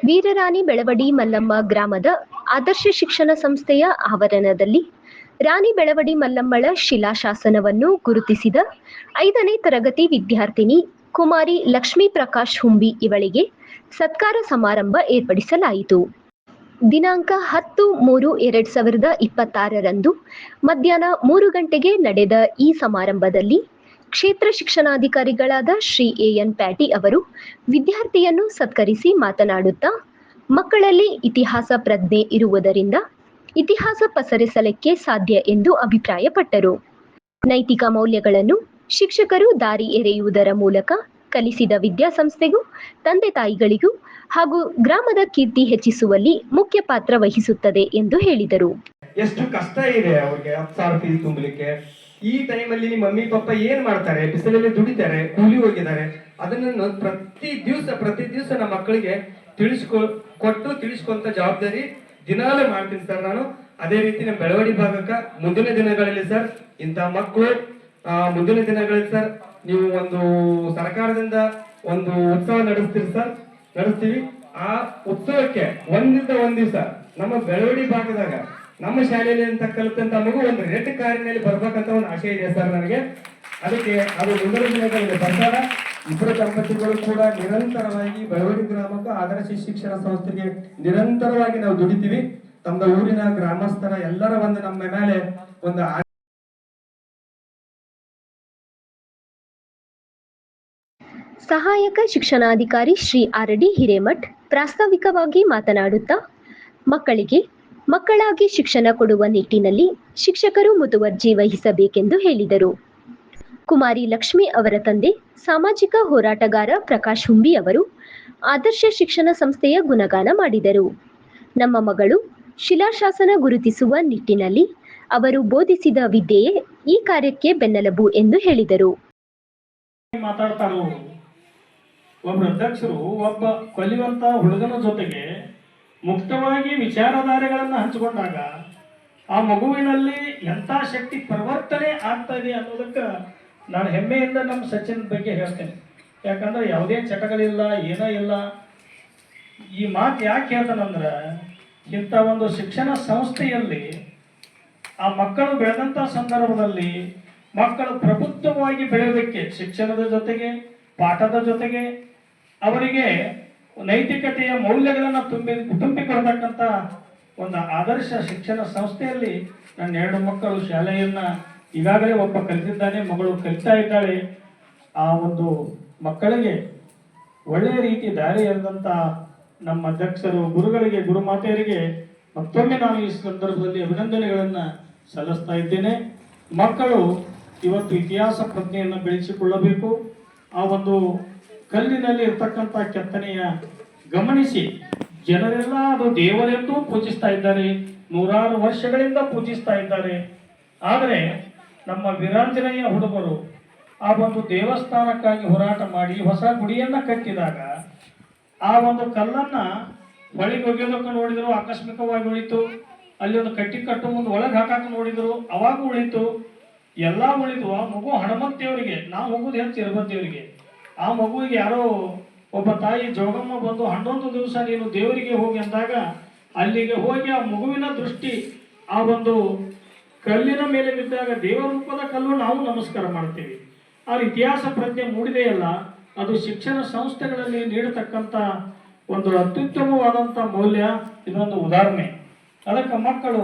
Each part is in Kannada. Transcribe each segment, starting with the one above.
ವೀರರಾಣಿ ಬೆಳವಡಿ ಮಲ್ಲಮ್ಮ ಗ್ರಾಮದ ಆದರ್ಶ ಶಿಕ್ಷಣ ಸಂಸ್ಥೆಯ ಆವರಣದಲ್ಲಿ ರಾಣಿ ಬೆಳವಡಿ ಮಲ್ಲಮ್ಮಳ ಶಿಲಾಶಾಸನವನ್ನು ಗುರುತಿಸಿದ 5ನೇ ತರಗತಿ ವಿದ್ಯಾರ್ಥಿನಿ ಕುಮಾರಿ ಲಕ್ಷ್ಮೀ ಪ್ರಕಾಶ್ ಹುಂಬಿ ಇವಳಿಗೆ ಸತ್ಕಾರ ಸಮಾರಂಭ ಏರ್ಪಡಿಸಲಾಯಿತು. ದಿನಾಂಕ 10/3/2026ರಂದು ಮಧ್ಯಾಹ್ನ 3 ಗಂಟೆಗೆ ನಡೆದ ಈ ಸಮಾರಂಭದಲ್ಲಿ ಕ್ಷೇತ್ರ ಶಿಕ್ಷಣಾಧಿಕಾರಿಗಳಾದ ಶ್ರೀ ಎನ್ ಪ್ಯಾಟಿ ಅವರು ವಿದ್ಯಾರ್ಥಿಯನ್ನು ಸತ್ಕರಿಸಿ ಮಾತನಾಡುತ್ತಾ, ಮಕ್ಕಳಲ್ಲಿ ಇತಿಹಾಸ ಪ್ರಜ್ಞೆ ಇರುವುದರಿಂದ ಇತಿಹಾಸ ಪಸರಿಸಲಿಕ್ಕೆ ಸಾಧ್ಯ ಎಂದು ಅಭಿಪ್ರಾಯಪಟ್ಟರು. ನೈತಿಕ ಮೌಲ್ಯಗಳನ್ನು ಶಿಕ್ಷಕರು ದಾರಿ ಎರೆಯುವುದರ ಮೂಲಕ ಕಲಿಸಿದ ವಿದ್ಯಾಸಂಸ್ಥೆಗೂ ತಂದೆ ತಾಯಿಗಳಿಗೂ ಹಾಗೂ ಗ್ರಾಮದ ಕೀರ್ತಿ ಹೆಚ್ಚಿಸುವಲ್ಲಿ ಮುಖ್ಯ ಪಾತ್ರ ವಹಿಸುತ್ತದೆ ಎಂದು ಹೇಳಿದರು. ಎಷ್ಟು ಕಷ್ಟ ಇದೆ ಅವ್ರಿಗೆ 10,000 ಫೀಸ್ ತುಂಬಲಿಕ್ಕೆ. ಈ ಟೈಮಲ್ಲಿ ನಿಮ್ಮ ಮಮ್ಮಿ ಪಪ್ಪ ಏನ್ ಮಾಡ್ತಾರೆ, ಬಿಸಿಲಲ್ಲಿ ದುಡಿತಾರೆ, ಕೂಲಿ ಹೋಗಿದ್ದಾರೆ. ಅದನ್ನ ಪ್ರತಿ ದಿವಸ ನಮ್ಮ ಮಕ್ಕಳಿಗೆ ತಿಳಿಸ್ಕೊಂತ ಜವಾಬ್ದಾರಿ ದಿನಾಲೂ ಮಾಡ್ತೀನಿ ಸರ್ ನಾನು. ಅದೇ ರೀತಿ ನಮ್ಮ ಬೆಳವಡಿ ಭಾಗಕ್ಕ ಮುಂದಿನ ದಿನಗಳಲ್ಲಿ ಸರ್ ಇಂಥ ಮಕ್ಕಳು ಮುಂದಿನ ದಿನಗಳಲ್ಲಿ ಸರ್ ನೀವು ಒಂದು ಸರ್ಕಾರದಿಂದ ಒಂದು ಉತ್ಸವ ನಡೆಸ್ತೀವಿ. ಆ ಉತ್ಸವಕ್ಕೆ ಒಂದ್ ದಿವಸ ನಮ್ಮ ಬೆಳವಡಿ ಭಾಗದಾಗ ನಮ್ಮ ಶಾಲೆಯಲ್ಲಿ ಅಂತ ಕಲಿತಂತ ಮಗು ಒಂದು ರೆಡ್ ಕಾರಿನಲ್ಲಿ ಬರ್ಬೇಕಂತ ಒಂದು ಆಶೆ ಇದೆ ಸರ್ ನನಗೆ. ಅದಕ್ಕೆ ಅದು ಮುಂದಿನ ದಿನಗಳಲ್ಲಿ ಬರ್ತಾರ. ಇಬ್ಬರು ದಂಪತಿಗಳು ಕೂಡ ನಿರಂತರವಾಗಿ ಬೆಳವಡಿ ಗ್ರಾಮಕ್ಕೆ ಆದರ್ಶ ಶಿಕ್ಷಣ ಸಂಸ್ಥೆಗೆ ನಿರಂತರವಾಗಿ ನಾವು ದುಡಿತೀವಿ. ತಮ್ಮ ಊರಿನ ಗ್ರಾಮಸ್ಥರ ಎಲ್ಲರ ಒಂದು ನಮ್ಮ ಮೇಲೆ ಒಂದು ಸಹಾಯಕ ಶಿಕ್ಷಣಾಧಿಕಾರಿ ಶ್ರೀ ಆರ್ ಡಿ ಹಿರೇಮಠ್ ಪ್ರಾಸ್ತಾವಿಕವಾಗಿ ಮಾತನಾಡುತ್ತಾ, ಮಕ್ಕಳಾಗಿ ಶಿಕ್ಷಣ ಕೊಡುವ ನಿಟ್ಟಿನಲ್ಲಿ ಶಿಕ್ಷಕರು ಮುತುವರ್ಜಿ ವಹಿಸಬೇಕೆಂದು ಹೇಳಿದರು. ಕುಮಾರಿ ಲಕ್ಷ್ಮಿ ಅವರ ತಂದೆ ಸಾಮಾಜಿಕ ಹೋರಾಟಗಾರ ಪ್ರಕಾಶ್ ಹುಂಬಿ ಅವರು ಆದರ್ಶ ಶಿಕ್ಷಣ ಸಂಸ್ಥೆಯ ಗುಣಗಾನ ಮಾಡಿದರು. ನಮ್ಮ ಮಗಳು ಶಿಲಾಶಾಸನ ಗುರುತಿಸುವ ನಿಟ್ಟಿನಲ್ಲಿ ಅವರು ಬೋಧಿಸಿದ ವಿದ್ಯೆಯೇ ಈ ಕಾರ್ಯಕ್ಕೆ ಬೆನ್ನೆಲುಬು ಎಂದು ಹೇಳಿದರು. ಒಬ್ಬ ಅಧ್ಯಕ್ಷರು ಒಬ್ಬ ಕಲಿಯುವಂತ ಹುಡುಗನ ಜೊತೆಗೆ ಮುಕ್ತವಾಗಿ ವಿಚಾರಧಾರೆಗಳನ್ನು ಹಂಚಿಕೊಂಡಾಗ ಆ ಮಗುವಿನಲ್ಲಿ ಎಂಥ ಶಕ್ತಿ ಪರಿವರ್ತನೆ ಆಗ್ತಾ ಇದೆ ಅನ್ನೋದಕ್ಕೆ ನಾನು ಹೆಮ್ಮೆಯಿಂದ ನಮ್ಮ ಸಚಿನ್ ಬಗ್ಗೆ ಹೇಳ್ತೇನೆ. ಯಾಕಂದ್ರೆ ಯಾವುದೇ ಚಟಗಳಿಲ್ಲ, ಏನೋ ಇಲ್ಲ. ಈ ಮಾತು ಯಾಕೆ ಹೇಳ್ತಾನಂದ್ರೆ, ಇಂಥ ಒಂದು ಶಿಕ್ಷಣ ಸಂಸ್ಥೆಯಲ್ಲಿ ಆ ಮಕ್ಕಳು ಬೆಳೆದಂಥ ಸಂದರ್ಭದಲ್ಲಿ ಮಕ್ಕಳು ಪ್ರಬುದ್ಧವಾಗಿ ಬೆಳೆಯೋದಕ್ಕೆ ಶಿಕ್ಷಣದ ಜೊತೆಗೆ ಪಾಠದ ಜೊತೆಗೆ ಅವರಿಗೆ ನೈತಿಕತೆಯ ಮೌಲ್ಯಗಳನ್ನು ತುಂಬಿಕೊಡ್ತಕ್ಕಂಥ ಒಂದು ಆದರ್ಶ ಶಿಕ್ಷಣ ಸಂಸ್ಥೆಯಲ್ಲಿ ನನ್ನ 2 ಮಕ್ಕಳು ಶಾಲೆಯನ್ನ ಈಗಾಗಲೇ ಒಬ್ಬ ಕಲಿತಿದ್ದಾನೆ, ಮಗಳು ಕಲಿತಾ ಇದ್ದಾಳೆ. ಆ ಒಂದು ಮಕ್ಕಳಿಗೆ ಒಳ್ಳೆಯ ರೀತಿ ದಾರಿ ಎರೆದಂಥ ನಮ್ಮ ಅಧ್ಯಕ್ಷರು, ಗುರುಗಳಿಗೆ, ಗುರುಮಾತೆಯರಿಗೆ ಮತ್ತೊಮ್ಮೆ ನಾನು ಈ ಸಂದರ್ಭದಲ್ಲಿ ಅಭಿನಂದನೆಗಳನ್ನು ಸಲ್ಲಿಸ್ತಾ ಇದ್ದೇನೆ. ಮಕ್ಕಳು ಇವತ್ತು ಇತಿಹಾಸ ಪ್ರಜ್ಞೆಯನ್ನು ಬೆಳೆಸಿಕೊಳ್ಳಬೇಕು. ಆ ಒಂದು ಕಲ್ಲಿನಲ್ಲಿ ಇರ್ತಕ್ಕಂಥ ಕೆತ್ತನೆಯ ಗಮನಿಸಿ ಜನರೆಲ್ಲ ಅದು ದೇವರೆಂದು ಪೂಜಿಸ್ತಾ ಇದ್ದಾರೆ, ನೂರಾರು ವರ್ಷಗಳಿಂದ ಪೂಜಿಸ್ತಾ ಇದ್ದಾರೆ. ಆದರೆ ನಮ್ಮ ವೀರಾಂಜನೇಯ ಹುಡುಗರು ಆ ಒಂದು ದೇವಸ್ಥಾನಕ್ಕಾಗಿ ಹೋರಾಟ ಮಾಡಿ ಹೊಸ ಗುಡಿಯನ್ನ ಕಟ್ಟಿದಾಗ ಆ ಒಂದು ಕಲ್ಲನ್ನ ಹೊಳಿಗೆ ಒಗೆಯೋದಕ್ಕೆ ನೋಡಿದ್ರು, ಆಕಸ್ಮಿಕವಾಗಿ ಉಳಿತು. ಅಲ್ಲಿ ಒಂದು ಕಟ್ಟು ಮುಂದೆ ಒಳಗೆ ಹಾಕಕ್ಕೆ ನೋಡಿದ್ರು, ಅವಾಗ ಉಳಿತು. ಎಲ್ಲ ಉಳಿದು ಆ ಮಗು ಹನುಮಂತೇವರಿಗೆ, ನಾವು ಹೋಗುದು ಹೆಚ್ಚು ಇರಬಂತೇವರಿಗೆ. ಆ ಮಗುವಿಗೆ ಯಾರೋ ಒಬ್ಬ ತಾಯಿ ಜೋಗಮ್ಮ ಬಂದು 11 ದಿವಸ ನೀನು ದೇವರಿಗೆ ಹೋಗಿ ಅಂದಾಗ ಅಲ್ಲಿಗೆ ಹೋಗಿ ಆ ಮಗುವಿನ ದೃಷ್ಟಿ ಆ ಒಂದು ಕಲ್ಲಿನ ಮೇಲೆ ಬಿದ್ದಾಗ ದೇವರ ರೂಪದ ಕಲ್ಲು ನಾವು ನಮಸ್ಕಾರ ಮಾಡ್ತೀವಿ. ಆ ಇತಿಹಾಸ ಪ್ರಜ್ಞೆ ಮೂಡಿದೆಯಲ್ಲ, ಅದು ಶಿಕ್ಷಣ ಸಂಸ್ಥೆಗಳಲ್ಲಿ ನೀಡತಕ್ಕಂಥ ಒಂದು ಅತ್ಯುತ್ತಮವಾದಂಥ ಮೌಲ್ಯ. ಇದೊಂದು ಉದಾಹರಣೆ. ಅದಕ್ಕೆ ಮಕ್ಕಳು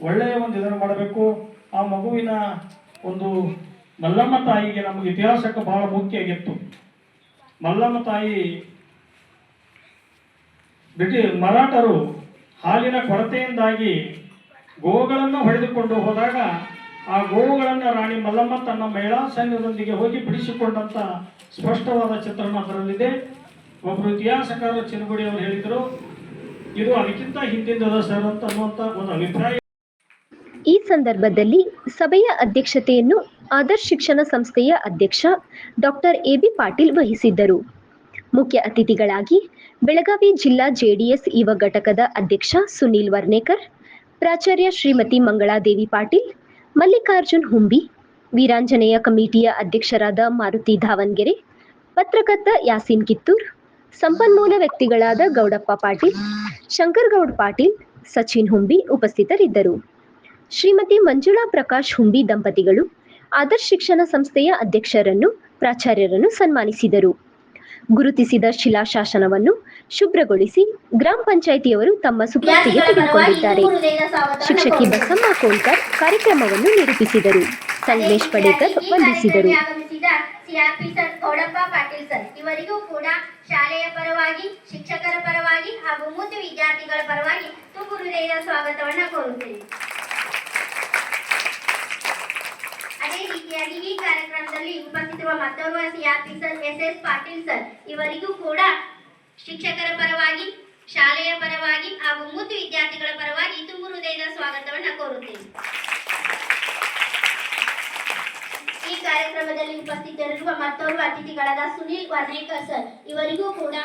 ಒಳ್ಳೆಯ ಒಂದು ಇದನ್ನು ಮಾಡಬೇಕು. ಆ ಮಗುವಿನ ಒಂದು ಮಲ್ಲಮ್ಮ ತಾಯಿಗೆ ನಮಗೆ ಇತಿಹಾಸಕ್ಕೆ ಬಹಳ ಮುಖ್ಯ ಆಗಿತ್ತು. ಮಲ್ಲಮ್ಮ ತಾಯಿ ಮರಾಠರು ಹಾಲಿನ ಕೊರತೆಯಿಂದಾಗಿ ಗೋವುಗಳನ್ನು ಹೊಡೆದುಕೊಂಡು ಹೋದಾಗ ಆ ಗೋವುಗಳನ್ನು ರಾಣಿ ಮಲ್ಲಮ್ಮ ತನ್ನ ಮಹಿಳಾ ಸೈನ್ಯದೊಂದಿಗೆ ಹೋಗಿ ಬಿಡಿಸಿಕೊಂಡಂತ ಸ್ಪಷ್ಟವಾದ ಚಿತ್ರಣ ಅದರಲ್ಲಿದೆ. ಒಬ್ಬರು ಇತಿಹಾಸಕಾರ ಚಿನಗುಡಿ ಅವರು ಹೇಳಿದರು, ಇದು ಅದಕ್ಕಿಂತ ಹಿಂದಿನ ಸರ್ ಅಂತ ಅನ್ನುವಂತ ಒಂದು ಅಭಿಪ್ರಾಯ. ಈ ಸಂದರ್ಭದಲ್ಲಿ ಸಭೆಯ ಅಧ್ಯಕ್ಷತೆಯನ್ನು ಆದರ್ಶ ಶಿಕ್ಷಣ ಸಂಸ್ಥೆಯ ಅಧ್ಯಕ್ಷ ಡಾಕ್ಟರ್ ಎ.ಬಿ. ಪಾಟೀಲ್ ವಹಿಸಿದ್ದರು. ಮುಖ್ಯ ಅತಿಥಿಗಳಾಗಿ ಬೆಳಗಾವಿ ಜಿಲ್ಲಾ ಜೆಡಿಎಸ್ ಯುವ ಘಟಕದ ಅಧ್ಯಕ್ಷ ಸುನೀಲ್ ವರ್ನೇಕರ್, ಪ್ರಾಚಾರ್ಯ ಶ್ರೀಮತಿ ಮಂಗಳಾದೇವಿ ಪಾಟೀಲ್, ಮಲ್ಲಿಕಾರ್ಜುನ್ ಹುಂಬಿ, ವೀರಾಂಜನೇಯ ಕಮಿಟಿಯ ಅಧ್ಯಕ್ಷರಾದ ಮಾರುತಿ ಧಾವನ್ಗೆರೆ, ಪತ್ರಕರ್ತ ಯಾಸೀನ್ ಕಿತ್ತೂರ್, ಸಂಪನ್ಮೂಲ ವ್ಯಕ್ತಿಗಳಾದ ಗೌಡಪ್ಪ ಪಾಟೀಲ್, ಶಂಕರಗೌಡ್ ಪಾಟೀಲ್, ಸಚಿನ್ ಹುಂಬಿ ಉಪಸ್ಥಿತರಿದ್ದರು. ಶ್ರೀಮತಿ ಮಂಜುಳಾ ಪ್ರಕಾಶ್ ಹುಂಬಿ ದಂಪತಿಗಳು ಆದರ್ಶ್ ಶಿಕ್ಷಣ ಸಂಸ್ಥೆಯ ಅಧ್ಯಕ್ಷರನ್ನು, ಪ್ರಾಚಾರ್ಯರನ್ನು ಸನ್ಮಾನಿಸಿದರು. ಗುರುತಿಸಿದ ಶಿಲಾಶಾಸನವನ್ನು ಶುಭ್ರಗೊಳಿಸಿ ಗ್ರಾಮ ಪಂಚಾಯಿತಿಯವರು ತಮ್ಮ ಸುಪರ್ದಿಗೆ ತೆಗೆದುಕೊಂಡಿದ್ದಾರೆ. ಶಿಕ್ಷಕಿ ಬಸಮ್ಮ ಕೋಲ್ಕರ್ ಕಾರ್ಯಕ್ರಮವನ್ನು ನಿರೂಪಿಸಿದರು. ಸಂಗಮೇಶ್ ಪಡೇಕರ್ ವಂದಿಸಿದರು. ಗೌಡಪ್ಪ ಪಾಟೀಲ್ ಸರ್ ಇವರಿಗೂ ಕೂಡ ಶಾಲೆಯ ಪರವಾಗಿ, ಶಿಕ್ಷಕರ ಪರವಾಗಿ ಹಾಗೂ ಮುದ್ದು ವಿದ್ಯಾರ್ಥಿಗಳ ಪರವಾಗಿ ತುಂಬು ಹೃದಯದ ಸ್ವಾಗತವನ್ನ ಕೋರುತ್ತೇನೆ. ಅದೇ ರೀತಿಯಾಗಿ ಈ ಕಾರ್ಯಕ್ರಮದಲ್ಲಿ ಉಪಸ್ಥಿತರುವ ಮತ್ತೋರ್ವ CRP sir S Patil sir ಇವರಿಗೂ ಕೂಡ ಶಿಕ್ಷಕರ ಪರವಾಗಿ, ಶಾಲೆಯ ಪರವಾಗಿ ಹಾಗೂ ಮುದ್ದು ವಿದ್ಯಾರ್ಥಿಗಳ ಪರವಾಗಿ ತುಂಬು ಹೃದಯದ ಸ್ವಾಗತವನ್ನ ಕೋರುತ್ತೇನೆ. ಈ ಕಾರ್ಯಕ್ರಮದಲ್ಲಿ ಉಪಸ್ಥಿತರಿರುವ ಮತ್ತೋರ್ವ ಅತಿಥಿಗಳಾದ ಸುನೀಲ್ ವರ್ಣೇಕರ್ ಸರ್ ಇವರಿಗೂ ಕೂಡ